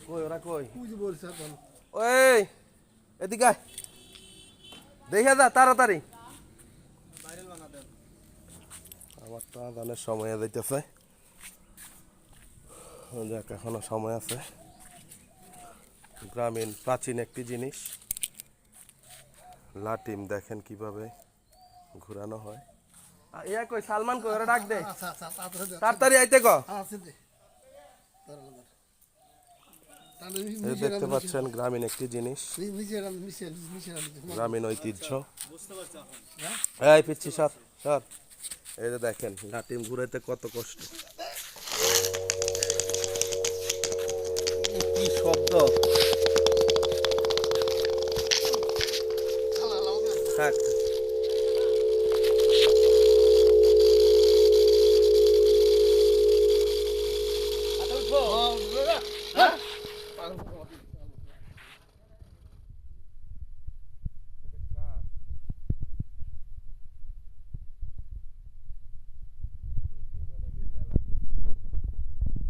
কই ওরা কই? ওই ওই এদিকে আয়। দেখে যা তাড়াতাড়ি। আমার তো আদানের সময় যাইতেছে, যাক এখনো সময় আছে। গ্রামীণ প্রাচীন একটি জিনিস লাটিম, দেখেন কিভাবে ঘোরানো হয়। ইয়া কই সালমান কই, ওরা ডাক দে তাড়াতাড়ি আইতে ক। এই দেখতে পাচ্ছেন গ্রামীণ একটি জিনিস, গ্রামীণ ঐতিহ্য। এই পিচ্ছি সর সর। এই যে দেখেন লাটিম ঘুরাইতে কত কষ্ট, কি শব্দ। থাক